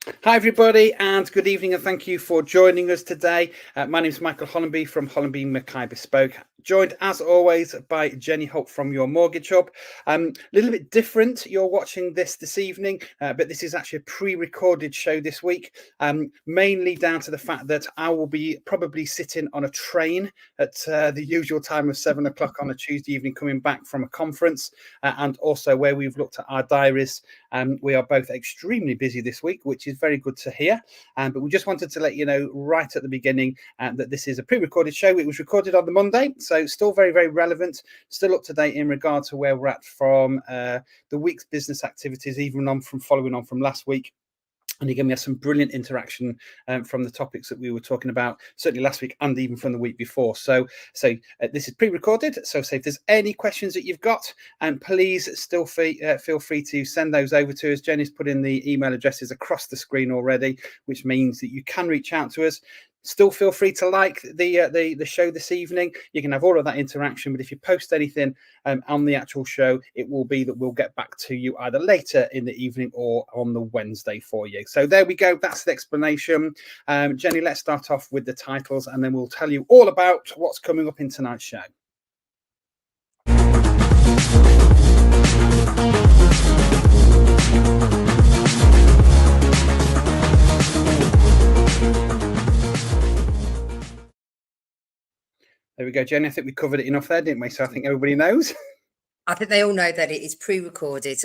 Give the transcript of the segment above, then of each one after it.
Hi, everybody, and good evening, and thank you for joining us today. My name is Michael Hollenby from Hollenby Mackay Bespoke, joined as always by Jenny Holt from Your Mortgage Hub. A little bit different, you're watching this evening, but this is actually a pre-recorded show this week, mainly down to the fact that I will be probably sitting on a train at the usual time of 7 o'clock on a Tuesday evening coming back from a conference, and also where we've looked at our diaries. We are both extremely busy this week, which is very good to hear. But we just wanted to let you know right at the beginning that this is a pre-recorded show. It was recorded on the Monday, so still very, very relevant, still up to date in regard to where we're at from the week's business activities, even on from following on from last week. And again, we had some brilliant interaction from the topics that we were talking about, certainly last week and even from the week before. So this is pre-recorded. So if there's any questions that you've got, and please still feel free to send those over to us. Jenny's put in the email addresses across the screen already, which means that you can reach out to us. Still feel free to like the show this evening. You can have all of that interaction, but if you post anything on the actual show, it will be that we'll get back to you either later in the evening or on the Wednesday for you. So there we go. That's the explanation. Jenny, let's start off with the titles, and then we'll tell you all about what's coming up in tonight's show. There we go, Jenny. I think we covered it enough there, didn't we? So I think everybody knows. I think they all know that it is pre-recorded,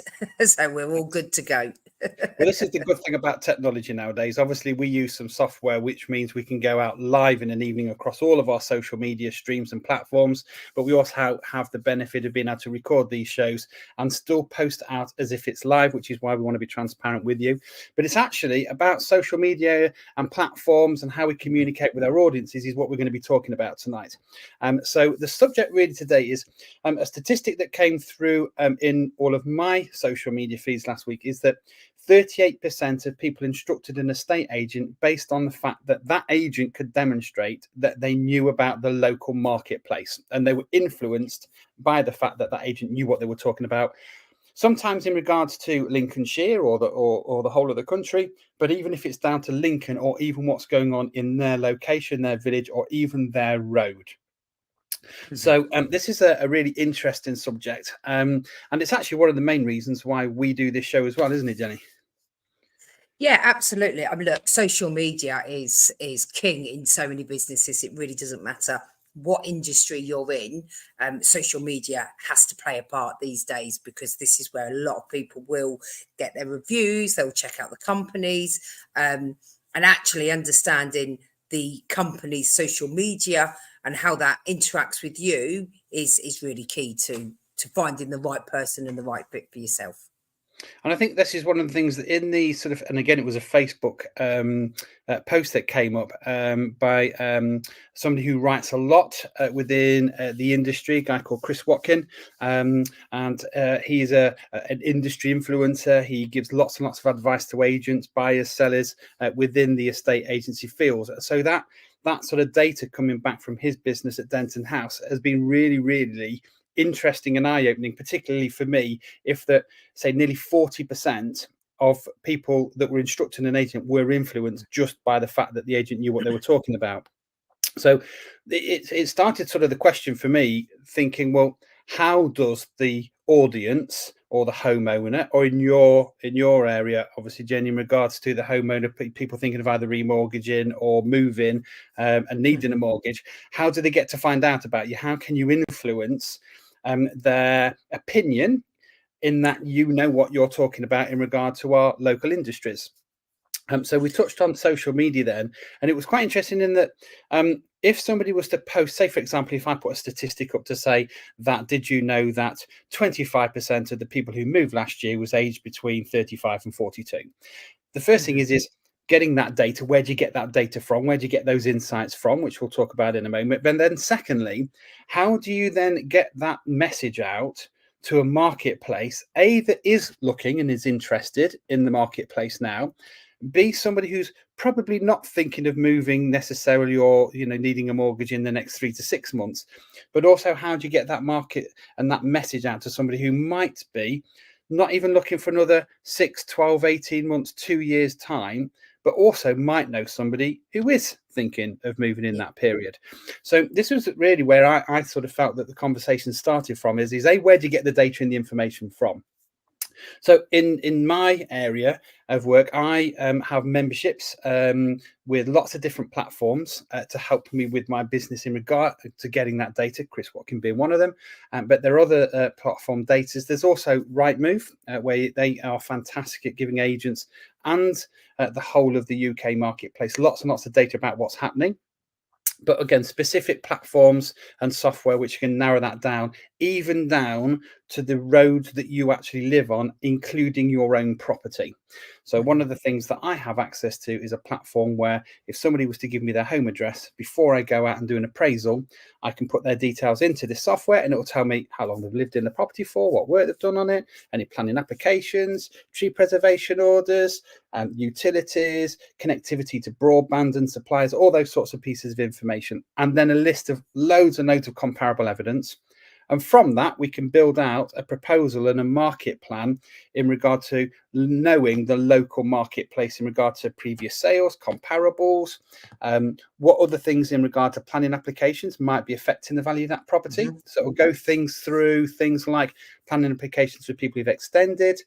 so we're all good to go. Well, this is the good thing about technology nowadays. Obviously, we use some software, which means we can go out live in an evening across all of our social media streams and platforms. But we also have the benefit of being able to record these shows and still post out as if it's live, which is why we want to be transparent with you. But it's actually about social media and platforms and how we communicate with our audiences is what we're going to be talking about tonight. So the subject really today is a statistic that came through in all of my social media feeds last week is that 38% of people instructed an estate agent based on the fact that that agent could demonstrate that they knew about the local marketplace, and they were influenced by the fact that that agent knew what they were talking about, sometimes in regards to Lincolnshire or the whole of the country, but even if it's down to Lincoln or even what's going on in their location, their village, or even their road. So this is a really interesting subject, and it's actually one of the main reasons why we do this show as well, isn't it, Jenny? Yeah, absolutely. I mean, look, social media is king in so many businesses. It really doesn't matter what industry you're in. Social media has to play a part these days because this is where a lot of people will get their reviews. They'll check out the companies, and actually understanding the company's social media and how that interacts with you is really key to finding the right person and the right fit for yourself. And I think this is one of the things that in the sort of, and again, it was a Facebook post that came up by somebody who writes a lot within the industry, a guy called Chris Watkin. And he's an industry influencer. He gives lots and lots of advice to agents, buyers, sellers within the estate agency field. So that sort of data coming back from his business at Denton House has been really, really interesting and eye-opening, particularly for me, if that, say, nearly 40% of people that were instructing an agent were influenced just by the fact that the agent knew what they were talking about. So it started sort of the question for me, thinking, well, how does the audience or the homeowner, or in your area, obviously, Jenny, in regards to the homeowner, people thinking of either remortgaging or moving and needing a mortgage, how do they get to find out about you? How can you influence their opinion in that you know what you're talking about in regard to our local industries? So we touched on social media then, and it was quite interesting in that if somebody was to post, say, for example, if I put a statistic up to say that, did you know that 25% of the people who moved last year was aged between 35 and 42? The first thing is getting that data. Where do you get that data from? Where do you get those insights from, which we'll talk about in a moment? But then secondly, how do you then get that message out to a marketplace, A, that is looking and is interested in the marketplace now, B, somebody who's probably not thinking of moving necessarily, or needing a mortgage in the next 3 to 6 months, but also how do you get that market and that message out to somebody who might be not even looking for another 6, 12, 18 months, 2 years time, but also might know somebody who is thinking of moving in that period. So this was really where I sort of felt that the conversation started from is A, where do you get the data and the information from? So in my area of work, I have memberships with lots of different platforms to help me with my business in regard to getting that data. Chris Watkin being one of them, but there are other platform datas. There's also Rightmove, where they are fantastic at giving agents and the whole of the UK marketplace lots and lots of data about what's happening. But again, specific platforms and software which can narrow that down, even down to the road that you actually live on, including your own property. So one of the things that I have access to is a platform where if somebody was to give me their home address before I go out and do an appraisal, I can put their details into this software and it will tell me how long they've lived in the property for, what work they've done on it, any planning applications, tree preservation orders, utilities, connectivity to broadband and suppliers, all those sorts of pieces of information, and then a list of loads and loads of comparable evidence. And from that, we can build out a proposal and a market plan in regard to knowing the local marketplace in regard to previous sales, comparables, what other things in regard to planning applications might be affecting the value of that property. So it'll go through things like planning applications for people who've extended,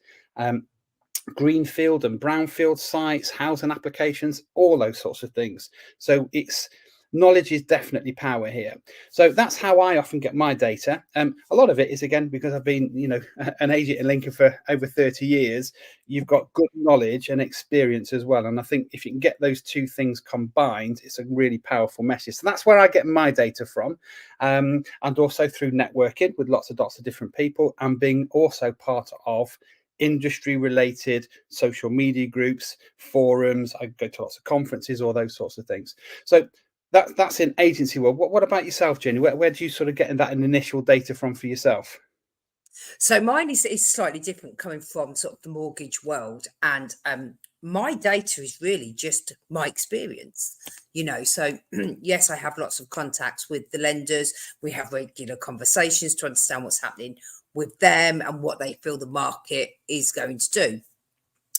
greenfield and brownfield sites, housing applications, all those sorts of things. So it's knowledge is definitely power here. So that's how I often get my data. A lot of it is, again, because I've been, an agent in Lincoln for over 30 years, you've got good knowledge and experience as well. And I think if you can get those two things combined, it's a really powerful message. So that's where I get my data from. And also through networking with lots of different people and being also part of industry related social media groups, forums. I go to lots of conferences, all those sorts of things. So that's in agency world. What about yourself, Jenny? Where do you sort of get that initial data from for yourself? So mine is slightly different, coming from sort of the mortgage world, and my data is really just my experience. So yes, I have lots of contacts with the lenders. We have regular conversations to understand what's happening with them and what they feel the market is going to do.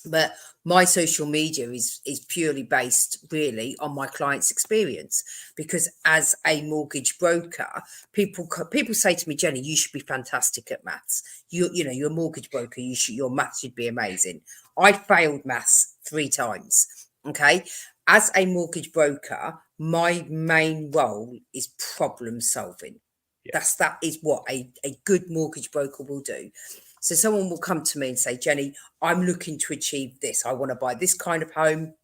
But my social media is purely based really on my client's experience, because as a mortgage broker, people say to me, Jenny, you should be fantastic at maths. You're a mortgage broker. Your maths should be amazing. I failed maths 3 times. Okay. As a mortgage broker, my main role is problem solving. Yeah. That is what a good mortgage broker will do. So someone will come to me and say, Jenny, I'm looking to achieve this. I want to buy this kind of home,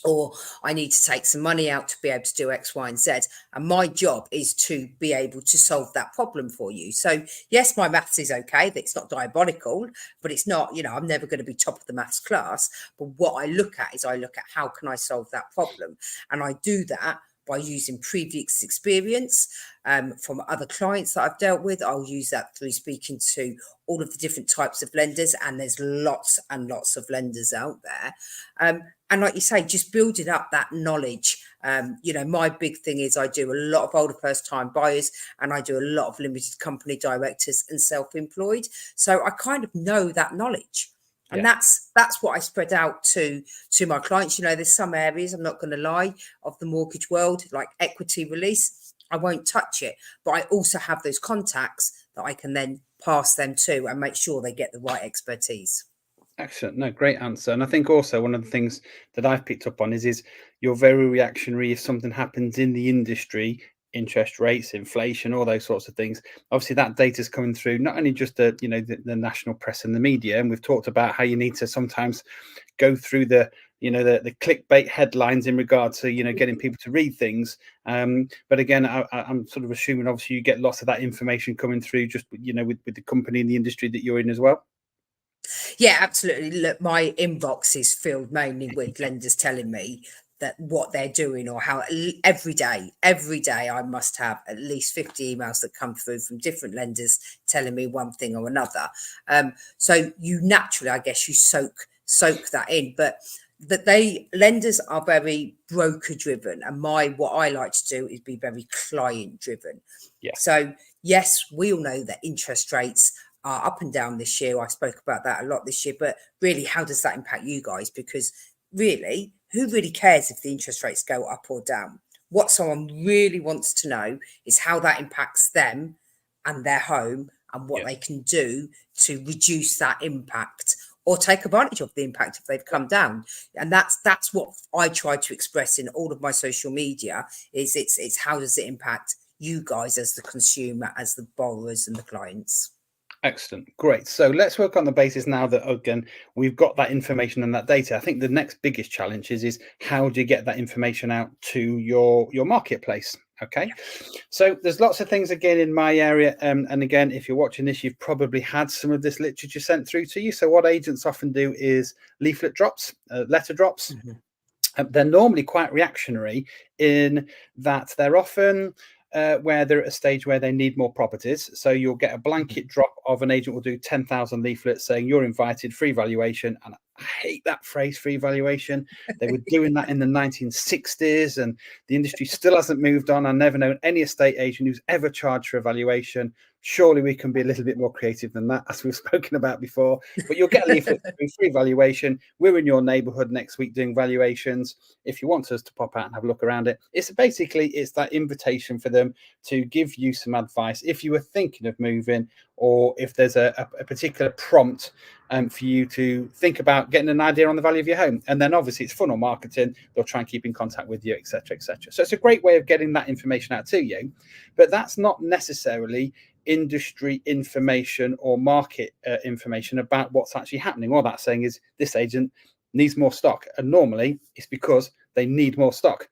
or I need to take some money out to be able to do X, Y, and Z. And my job is to be able to solve that problem for you. So yes, my maths is okay. It's not diabolical, but it's not, I'm never going to be top of the maths class. But what I look at is how can I solve that problem? And I do that by using previous experience from other clients that I've dealt with. I'll use that through speaking to all of the different types of lenders, and there's lots and lots of lenders out there. And like you say, just building up that knowledge. My big thing is I do a lot of older first-time buyers, and I do a lot of limited company directors and self-employed. So I kind of know that knowledge. And that's what I spread out to my clients. There's some areas, I'm not going to lie, of the mortgage world, like equity release, I won't touch it. But I also have those contacts that I can then pass them to and make sure they get the right expertise. Excellent. No, great answer. And I think also one of the things that I've picked up on is you're very reactionary if something happens in the industry, interest rates, inflation, all those sorts of things. Obviously, that data is coming through not only just the national press and the media, and we've talked about how you need to sometimes go through the clickbait headlines in regard to getting people to read things. But again, I'm sort of assuming obviously you get lots of that information coming through just with the company and the industry that you're in as well. Yeah, absolutely. Look, my inbox is filled mainly with lenders telling me that what they're doing, or how every day I must have at least 50 emails that come through from different lenders telling me one thing or another. So you naturally, I guess, you soak that in, but lenders are very broker driven, and what I like to do is be very client driven. Yeah. So yes, we all know that interest rates are up and down this year. I spoke about that a lot this year, but really, how does that impact you guys? Because really, who really cares if the interest rates go up or down? What someone really wants to know is how that impacts them and their home, and what Yeah. they can do to reduce that impact or take advantage of the impact if they've come down. And that's what I try to express in all of my social media. Is it's how does it impact you guys as the consumer, as the borrowers and the clients. Excellent. Great. So let's work on the basis now that, again, we've got that information and that data. I think the next biggest challenge is how do you get that information out to your marketplace? Okay. So there's lots of things, again, in my area. And again, if you're watching this, you've probably had some of this literature sent through to you. So what agents often do is leaflet drops, letter drops. Mhm. They're normally quite reactionary in that they're often where they're at a stage where they need more properties. So you'll get a blanket drop of an agent will do 10,000 leaflets saying you're invited, free valuation. And I hate that phrase, free valuation. They were doing that in the 1960s and the industry still hasn't moved on. I've never known any estate agent who's ever charged for a valuation. Surely we can be a little bit more creative than that, as we've spoken about before. But you'll get a leaflet free valuation. We're in your neighbourhood next week doing valuations. If you want us to pop out and have a look around it, it's that invitation for them to give you some advice if you were thinking of moving, or if there's a particular prompt for you to think about getting an idea on the value of your home. And then obviously it's funnel marketing. They'll try and keep in contact with you, etc., etc. So it's a great way of getting that information out to you. But that's not necessarily industry information or market information about what's actually happening. All that's saying is this agent needs more stock, and normally it's because they need more stock.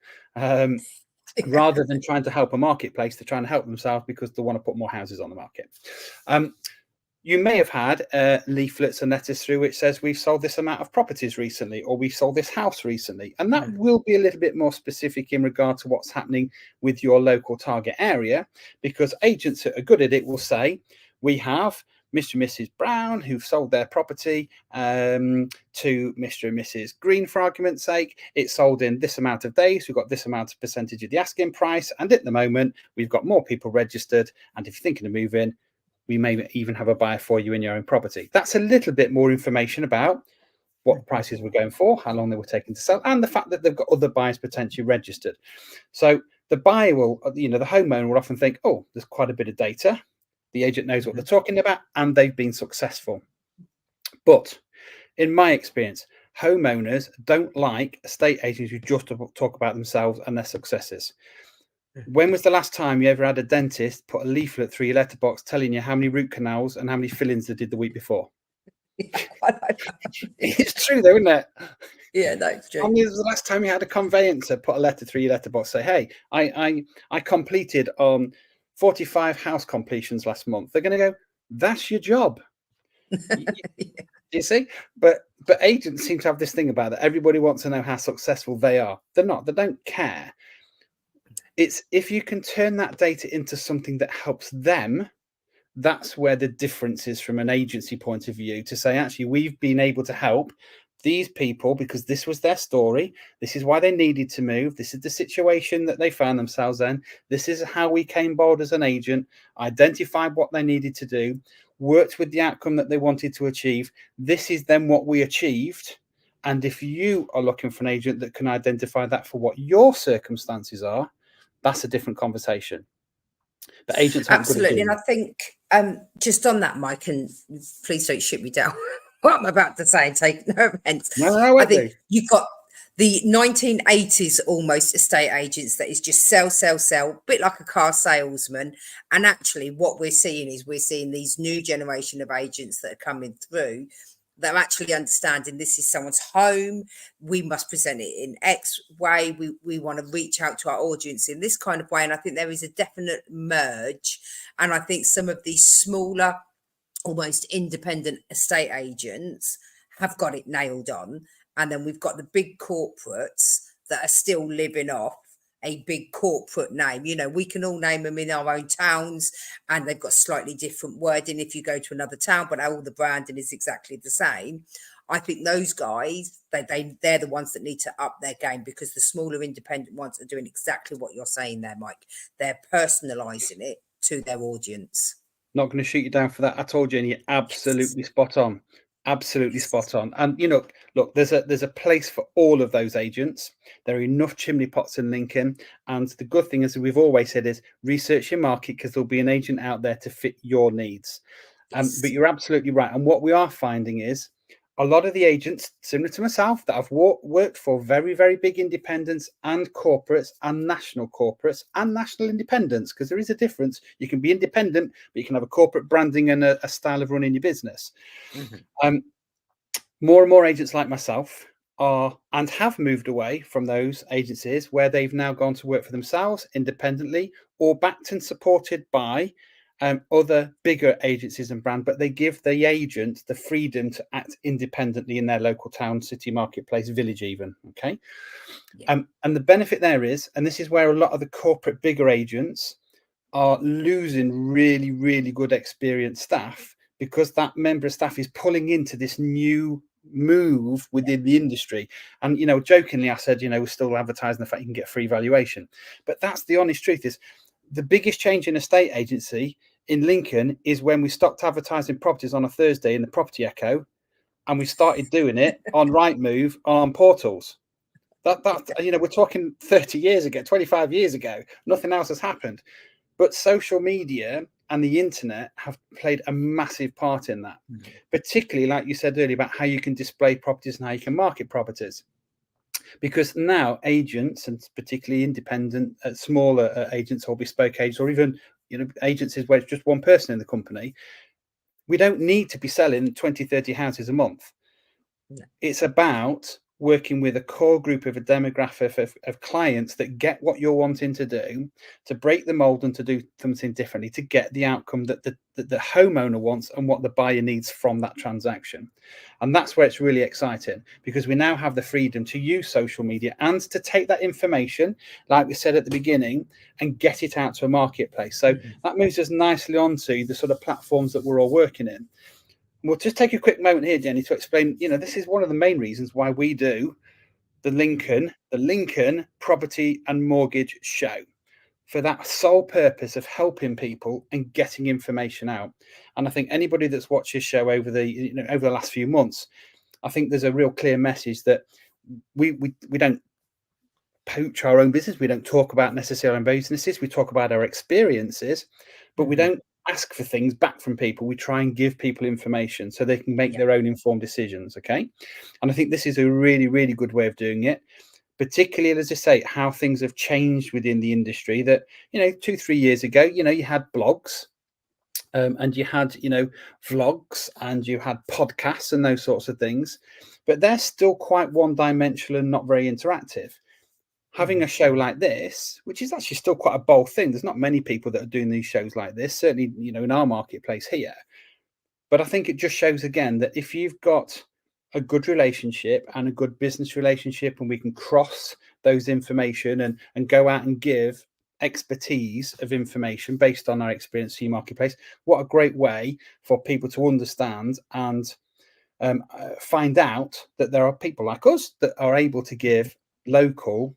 Rather than trying to help a marketplace, they're trying to help themselves because they want to put more houses on the market. You may have had leaflets and letters through which says we've sold this amount of properties recently, or we've sold this house recently. And that will be a little bit more specific in regard to what's happening with your local target area, because agents that are good at it will say, we have Mr. and Mrs. Brown who've sold their property to Mr. and Mrs. Green, for argument's sake. It's sold in this amount of days. We've got this amount of percentage of the asking price. And at the moment, we've got more people registered. And if you're thinking of moving, we may even have a buyer for you in your own property. That's a little bit more information about what prices we're going for, how long they were taking to sell, and the fact that they've got other buyers potentially registered. So the buyer will, the homeowner will often think, oh, there's quite a bit of data. The agent knows what they're talking about, and they've been successful. But in my experience, homeowners don't like estate agents who just talk about themselves and their successes. When was the last time you ever had a dentist put a leaflet through your letterbox telling you how many root canals and how many fillings they did the week before? Yeah, It's true though, isn't it? yeah, that's true. When was the last time you had a conveyancer put a letter through your letterbox, say, hey, I completed 45 house completions last month? They're going to go, that's your job. You see, but agents seem to have this thing about that. Everybody wants to know how successful they are. They're not. They don't care. It's if you can turn that data into something that helps them, that's where the difference is from an agency point of view, to say, actually, we've been able to help these people because this was their story. This is why they needed to move. This is the situation that they found themselves in. This is how we came board as an agent, identified what they needed to do, worked with the outcome that they wanted to achieve. This is then what we achieved. And if you are looking for an agent that can identify that for what your circumstances are, that's a different conversation. But agents aren't good at Absolutely. doing And I think just on that, Mike, and please don't shoot me down what I'm about to say and take no offense. No, I I won't think do. you've got the 1980s almost estate agents that is just sell, sell, sell, a bit like a car salesman. And actually, what we're seeing is we're seeing these new generation of agents that are coming through that are actually understanding this is someone's home. We must present it in X way. We want to reach out to our audience in this kind of way. And I think there is a definite merge. And I think some of these smaller, almost independent estate agents have got it nailed on. And then we've got the big corporates that are still living off a big corporate name. You know, we can all name them in our own towns and they've got slightly different wording if you go to another town, but all the branding is exactly the same. I think those guys, they're the ones that need to up their game, because the smaller independent ones are doing exactly what you're saying there, Mike. They're personalising it to their audience. Not going to shoot you down for that at all, Jenny. Yes. Absolutely spot on. Absolutely Yes. spot on. And look, there's a place for all of those agents. There are enough chimney pots in Lincoln. And the good thing, as we've always said, is research your market, because there'll be an agent out there to fit your needs. But Yes. you're absolutely right. And what we are finding is a lot of the agents, similar to myself, that have worked for very, very big independents and corporates and national independents, because there is a difference. You can be independent, but you can have a corporate branding and a style of running your business. Mhm. Um, More and more agents like myself are and have moved away from those agencies where they've now gone to work for themselves independently, or backed and supported by other bigger agencies and brand, but they give the agent the freedom to act independently in their local town, city, marketplace, village even. Okay. Yeah. And the benefit there is, and this is where a lot of the corporate bigger agents are losing really, really good experienced staff, because that member of staff is pulling into this new move within the industry. And jokingly, I said, we're still advertising the fact you can get free valuation, but that's the honest truth. Is the biggest change in estate agency in Lincoln is when we stopped advertising properties on a Thursday in the Property Echo, and we started doing it on Rightmove, on portals. We're talking 30 years ago, 25 years ago. Nothing else has happened. But social media and the internet have played a massive part in that, Mhm. particularly, like you said earlier, about how you can display properties and how you can market properties. Because now agents, and particularly independent, smaller agents or bespoke agents, or even agencies where it's just one person in the company, we don't need to be selling 20, 30 houses a month. No. It's about working with a core group of a demographic of clients that get what you're wanting to do, to break the mold and to do something differently, to get the outcome that the homeowner wants and what the buyer needs from that transaction. And that's where it's really exciting, because we now have the freedom to use social media and to take that information, like we said at the beginning, and get it out to a marketplace. So Mhm. that moves us nicely onto the sort of platforms that we're all working in. We'll just take a quick moment here, Jenny, to explain. This is one of the main reasons why we do the Lincoln Property and Mortgage Show, for that sole purpose of helping people and getting information out. And I think anybody that's watched this show over the last few months, I think there's a real clear message that we don't poach our own business. We don't talk about necessarily our businesses. We talk about our experiences, but we Mhm. don't ask for things back from people. We try and give people information so they can make Yeah. their own informed decisions. Okay. And I think this is a really, really good way of doing it, particularly, as I say, how things have changed within the industry. That, 2, 3 years ago, you had blogs, and you had, vlogs, and you had podcasts and those sorts of things, but they're still quite one dimensional and not very interactive. Having a Mhm. show like this, which is actually still quite a bold thing, there's not many people that are doing these shows like this, certainly, in our marketplace here. But I think it just shows again that if you've got a good relationship and a good business relationship, and we can cross those information and go out and give expertise of information based on our experience in your marketplace, what a great way for people to understand and find out that there are people like us that are able to give local,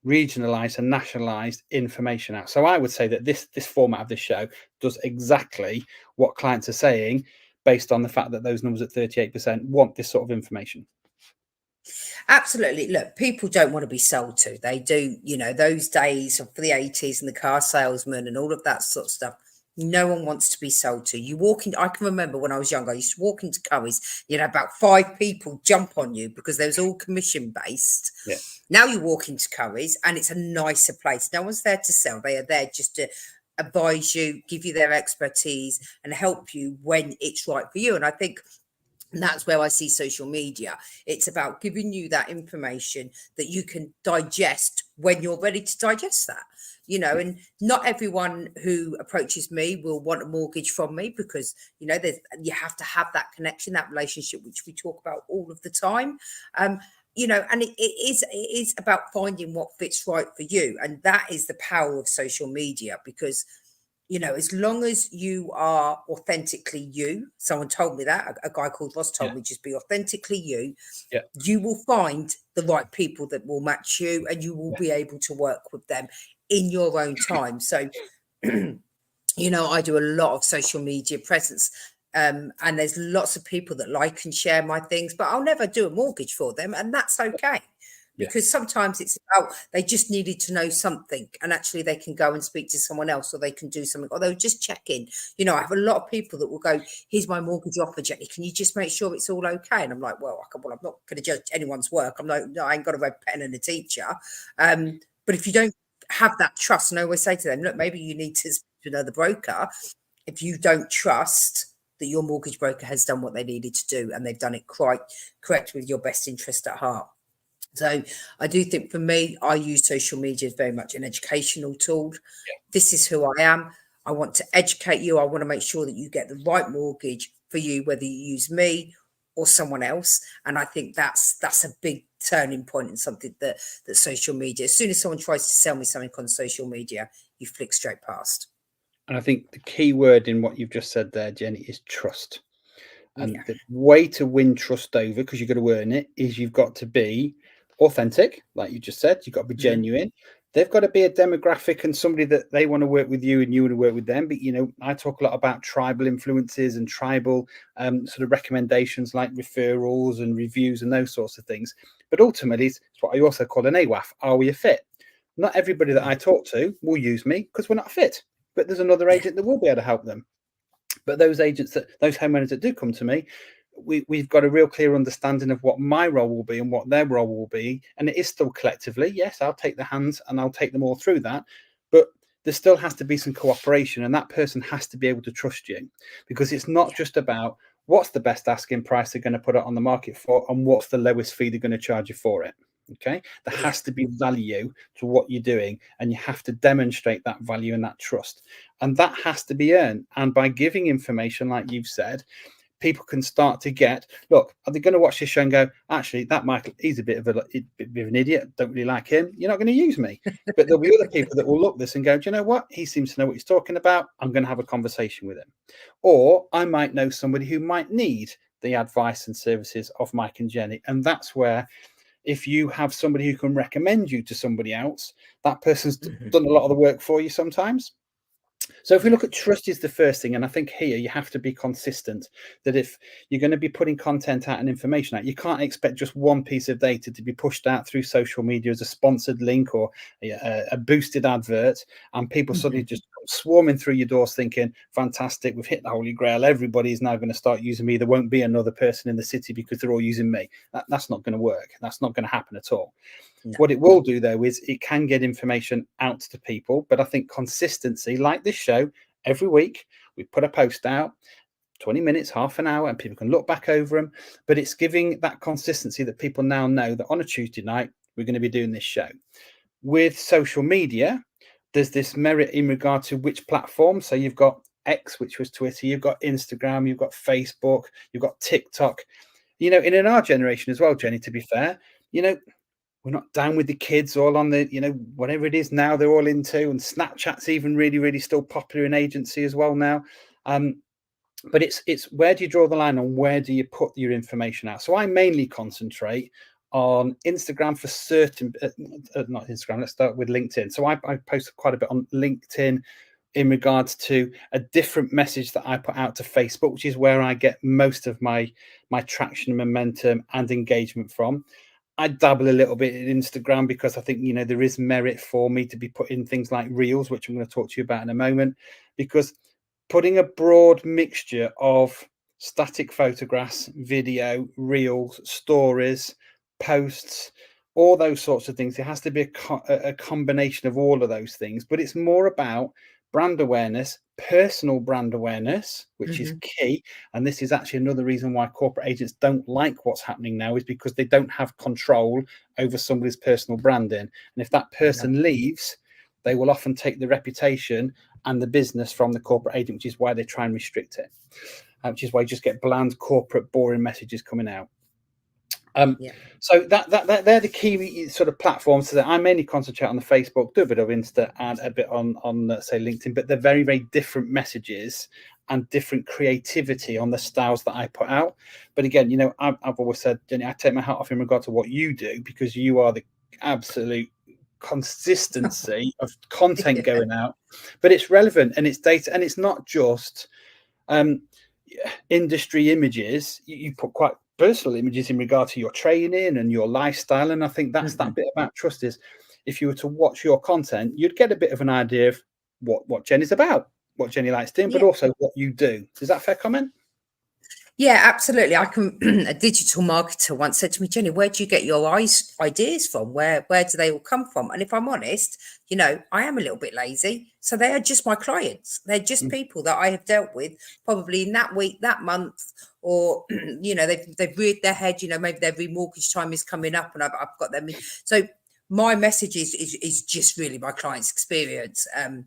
regionalized and nationalized information out. So I would say that this format of this show does exactly what clients are saying, based on the fact that those numbers at 38% want this sort of information. Absolutely. Look, people don't want to be sold to. They do, those days of the 80s and the car salesman and all of that sort of stuff. No one wants to be sold to. You walk in, I can remember when I was younger, I used to walk into Curry's, about 5 people jump on you because they was all commission based. Yeah. Now you walk into Curry's and it's a nicer place. No one's there to sell. They are there just to advise you, give you their expertise and help you when it's right for you. And I think and that's where I see social media. It's about giving you that information that you can digest when you're ready to digest that. Yeah. And not everyone who approaches me will want a mortgage from me because, you have to have that connection, that relationship, which we talk about all of the time. And it is about finding what fits right for you. And that is the power of social media because as long as you are authentically you, someone told me that, a guy called Ross Yeah. told me, just be authentically you, Yeah. you will find the right people that will match you and you will Yeah. be able to work with them in your own time. So I do a lot of social media presence. And there's lots of people that like and share my things, but I'll never do a mortgage for them, and that's okay. Yeah. Because sometimes it's about they just needed to know something, and actually they can go and speak to someone else, or they can do something, or they'll just check in. I have a lot of people that will go, "Here's my mortgage offer, Jenny. Can you just make sure it's all okay?" And I'm like, "Well, I'm not going to judge anyone's work. I'm like, no, I ain't got a red pen and a teacher." But if you don't have that trust, and I always say to them, "Look, maybe you need to speak to another broker." If you don't trust that your mortgage broker has done what they needed to do, and they've done it quite correct with your best interest at heart. So I do think for me, I use social media as very much an educational tool. This is who I am. I want to educate you. I want to make sure that you get the right mortgage for you, whether you use me or someone else. And I think that's a big turning point in something that social media. As soon as someone tries to sell me something on social media, you flick straight past. And I think the key word in what you've just said there, Jenny, is trust. And Yeah. the way to win trust over, because you've got to earn it, is you've got to be authentic, like you just said. You've got to be Mhm. genuine. They've got to be a demographic and somebody that they want to work with you and you want to work with them. But, I talk a lot about tribal influences and tribal sort of recommendations like referrals and reviews and those sorts of things. But ultimately, it's what I also call an AWAF. Are we a fit? Not everybody that Yeah. I talk to will use me because we're not a fit, but there's another Yeah. agent that will be able to help them. But those homeowners that do come to me, we've got a real clear understanding of what my role will be and what their role will be. And it is still collectively, yes, I'll take the hands and I'll take them all through that. But there still has to be some cooperation, and that person has to be able to trust you, because it's not Yeah. just about what's the best asking price they're going to put it on the market for and what's the lowest fee they're going to charge you for it. Okay, there Yeah. has to be value to what you're doing, and you have to demonstrate that value and that trust, and that has to be earned. And by giving information, like you've said, people can start to get, look, are they going to watch this show and go, actually, that Michael, he's a bit of an idiot, don't really like him, you're not going to use me. But there'll be other people that will look this and go, do you know what, he seems to know what he's talking about, I'm going to have a conversation with him. Or I might know somebody who might need the advice and services of Mike and Jenny, and that's where, if you have somebody who can recommend you to somebody else, that person's Mhm. done a lot of the work for you sometimes. So if we Yeah. look at trust is the first thing, and I think here you have to be consistent. That if you're going to be putting content out and information out, you can't expect just one piece of data to be pushed out through social media as a sponsored link or a boosted advert, and people suddenly Mhm. just come swarming through your doors thinking, fantastic, we've hit the holy grail, everybody's now going to start using me, there won't be another person in the city because they're all using me. That's not going to work. That's not going to happen at all. No. What it will do, though, is it can get information out to people. But I think consistency, like this show, every week we put a post out, 20 minutes, half an hour, and people can look back over them. But it's giving that consistency that people now know that on a Tuesday night, we're going to be doing this show. With social media, there's this merit in regard to which platform. So you've got X, which was Twitter, you've got Instagram, you've got Facebook, you've got TikTok. In our generation as well, Jenny, to be fair, you know, we're not down with the kids all on the, whatever it is now they're all into, and Snapchat's even really, really still popular in agency as well now. But it's where do you draw the line on where do you put your information out? So I mainly concentrate on Instagram for certain, not Instagram. Let's start with LinkedIn. So I post quite a bit on LinkedIn in regards to a different message that I put out to Facebook, which is where I get most of my traction, momentum, and engagement from. I dabble a little bit in Instagram because I think, there is merit for me to be putting things like reels, which I'm going to talk to you about in a moment, because putting a broad mixture of static photographs, video, reels, stories, posts, all those sorts of things, it has to be a combination of all of those things, but it's more about brand awareness, personal brand awareness, which is Mhm. key. And this is actually another reason why corporate agents don't like what's happening now, is because they don't have control over somebody's personal branding. And if that No. person leaves, they will often take the reputation and the business from the corporate agent, which is why they try and restrict it, which is why you just get bland, corporate, boring messages coming out. Um, Yeah. so that they're the key sort of platforms. So that I mainly concentrate on the Facebook, do a bit of Insta, and a bit on say LinkedIn. But they're very, very different messages and different creativity on the styles that I put out. But again, I've always said, Jenny, I take my hat off in regard to what you do, because you are the absolute consistency of content going out, but it's relevant and it's data, and it's not just um, industry images. You put quite personal images in regard to your training and your lifestyle, and I think that's that bit about trust is if you were to watch your content, you'd get a bit of an idea of what Jenny's about, what Jenny likes doing, but Yeah. also what you do. Is that a fair comment? Yeah, absolutely. I can. A digital marketer once said to me, Jenny, where do you get your ideas from? Where do they all come from? And if I'm honest, I am a little bit lazy. So they are just my clients. They're just people that I have dealt with probably in that week, that month, or they've reared their head. Maybe their remortgage time is coming up, and I've got them. So my message is just really my client's experience. And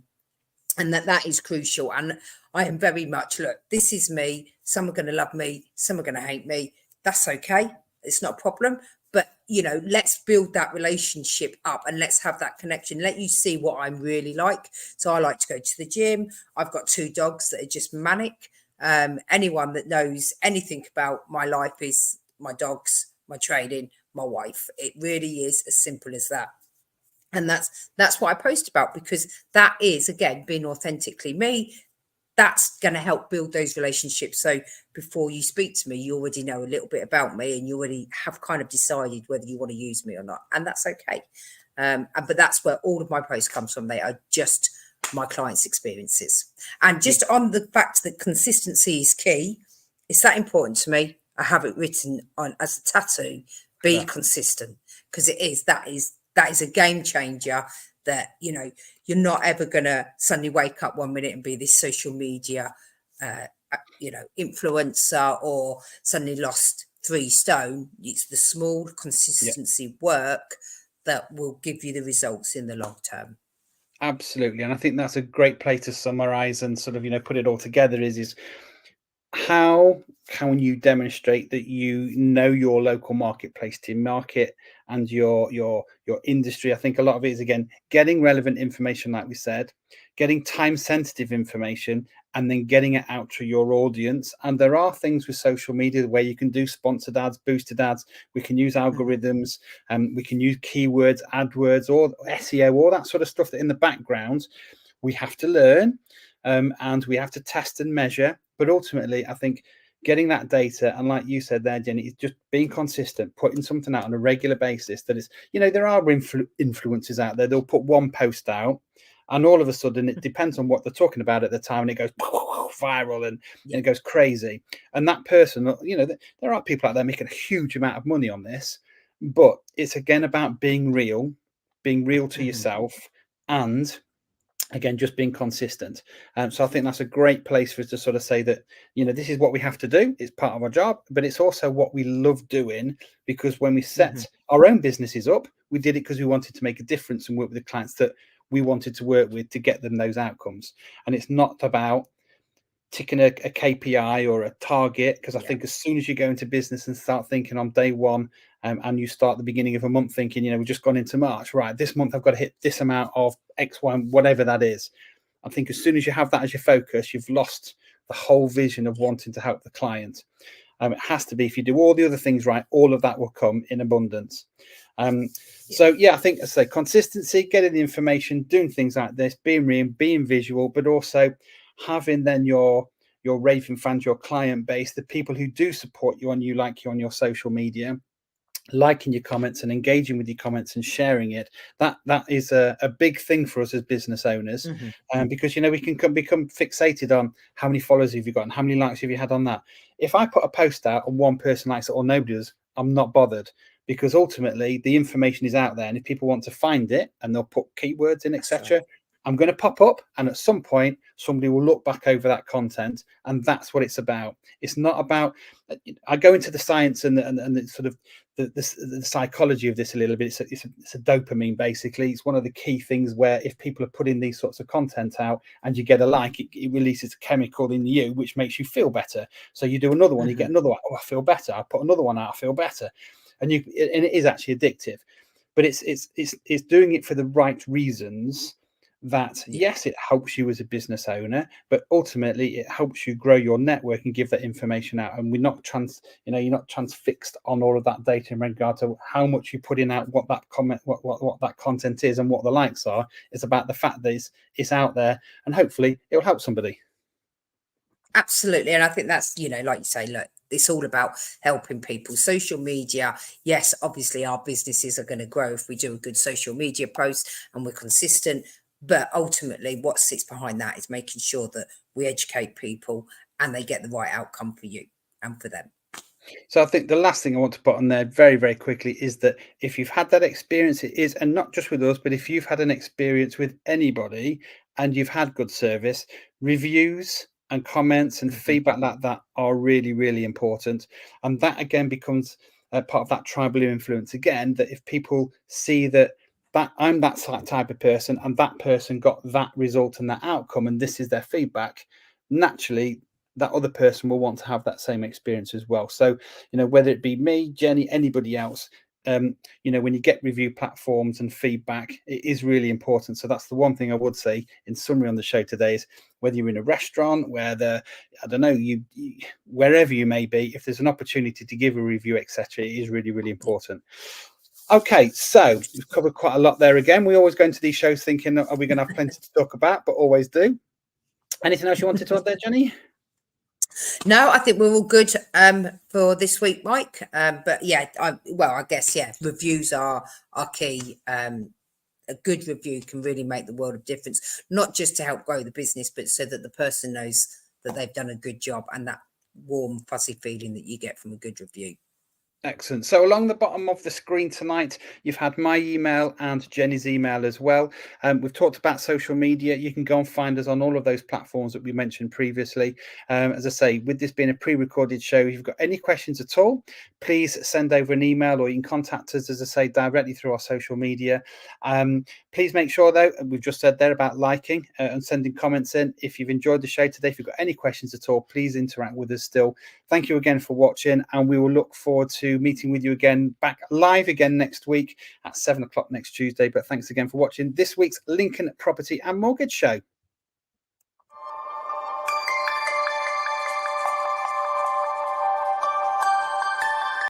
that is crucial. And I am very much, look, this is me. Some are going to love me, some are going to hate me. That's okay. It's not a problem. But let's build that relationship up and let's have that connection. Let you see what I'm really like. So I like to go to the gym. I've got 2 dogs that are just manic. Anyone that knows anything about my life is my dogs, my training, my wife. It really is as simple as that. And that's what I post about, because that is, again, being authentically me. That's going to help build those relationships. So before you speak to me, you already know a little bit about me and you already have kind of decided whether you want to use me or not. And that's okay. But that's where all of my posts comes from. They are just my clients' experiences. And just on the fact that consistency is key, it's that important to me. I have it written on as a tattoo, be consistent, because that is a game changer. That you're not ever gonna suddenly wake up one minute and be this social media influencer, or suddenly lost 3 stone. It's the small consistency work that will give you the results in the long term. Absolutely, and I think that's a great place to summarize and sort of put it all together. Is how can you demonstrate that you know your local marketplace to market and your industry? I think a lot of it is, again, getting relevant information, like we said, getting time sensitive information, and then getting it out to your audience. And there are things with social media where you can do sponsored ads, boosted ads. We can use algorithms, and we can use keywords, AdWords, or SEO, all that sort of stuff that in the background we have to learn, and we have to test and measure. But ultimately, I think getting that data, and like you said there, Jenny, is just being consistent, putting something out on a regular basis. That is, there are influencers out there. They'll put one post out, and all of a sudden, it depends on what they're talking about at the time, and it goes viral, and it goes crazy. And that person, there are people out there making a huge amount of money on this, but it's again about being real to yourself, and again, just being consistent. So I think that's a great place for us to sort of say that, this is what we have to do. It's part of our job, but it's also what we love doing, because when we set our own businesses up, we did it because we wanted to make a difference and work with the clients that we wanted to work with to get them those outcomes. And it's not about ticking a KPI or a target, because I think as soon as you go into business and start thinking on day one, and you start the beginning of a month thinking, we've just gone into March, right, this month I've got to hit this amount of X, Y, whatever that is. I think as soon as you have that as your focus, you've lost the whole vision of wanting to help the client. It has to be, if you do all the other things right, all of that will come in abundance. So yeah, I think, as I say, consistency, getting the information, doing things like this, being real, being visual, but also having then your raving fans, your client base, the people who do support you and you like you on your social media, liking your comments and engaging with your comments and sharing it. That is a big thing for us as business owners, because we can become fixated on how many followers have you got and how many likes have you had on that. If I put a post out and one person likes it or nobody does, I'm not bothered, because ultimately the information is out there, and if people want to find it and they'll put keywords in, etc., I'm going to pop up, and at some point somebody will look back over that content, and that's what it's about. It's not about, I go into the science and the sort of the psychology of this a little bit. It's a dopamine, basically. It's one of the key things where if people are putting these sorts of content out and you get a like, it releases a chemical in you which makes you feel better. So you do another one, you get another one. Oh, I feel better. I put another one out, I feel better. And it is actually addictive, but it's doing it for the right reasons, that Yeah. yes, it helps you as a business owner, but ultimately it helps you grow your network and give that information out. And we're not you're not transfixed on all of that data in regard to how much you're putting out, what that comment, what that content is, and what the likes are. It's about the fact that it's out there, and hopefully it will help somebody. Absolutely. And I think that's, like you say, look, it's all about helping people. Social media, yes, obviously our businesses are going to grow if we do a good social media post and we're consistent. But ultimately, what sits behind that is making sure that we educate people and they get the right outcome for you and for them. So I think the last thing I want to put on there very, very quickly is that if you've had that experience, it is, and not just with us, but if you've had an experience with anybody and you've had good service, reviews and comments and Mhm. feedback like that are really, really important. And that again becomes part of that tribal influence again, that if people see that I'm that type of person and that person got that result and that outcome, and this is their feedback, naturally that other person will want to have that same experience as well. So, whether it be me, Jenny, anybody else, when you get review platforms and feedback, it is really important. So that's the one thing I would say in summary on the show today is whether you're in a restaurant, I don't know, wherever you may be, if there's an opportunity to give a review, etc., it is really, really important. Okay, so we've covered quite a lot there again. We always go into these shows thinking, are we going to have plenty to talk about? But always do. Anything else you wanted to add there, Jenny? No, I think we're all good for this week, Mike. But yeah, I guess yeah, reviews are key. A good review can really make the world of difference, not just to help grow the business, but so that the person knows that they've done a good job and that warm, fuzzy feeling that you get from a good review. Excellent. So along the bottom of the screen tonight, you've had my email and Jenny's email as well. We've talked about social media. You can go and find us on all of those platforms that we mentioned previously. As I say, with this being a pre-recorded show, if you've got any questions at all, please send over an email or you can contact us, as I say, directly through our social media. Please make sure, though, we've just said there about liking and sending comments in. If you've enjoyed the show today, if you've got any questions at all, please interact with us still. Thank you again for watching, and we will look forward to meeting with you again, back live again next week at 7 o'clock next Tuesday. But thanks again for watching this week's Lincoln Property and Mortgage Show.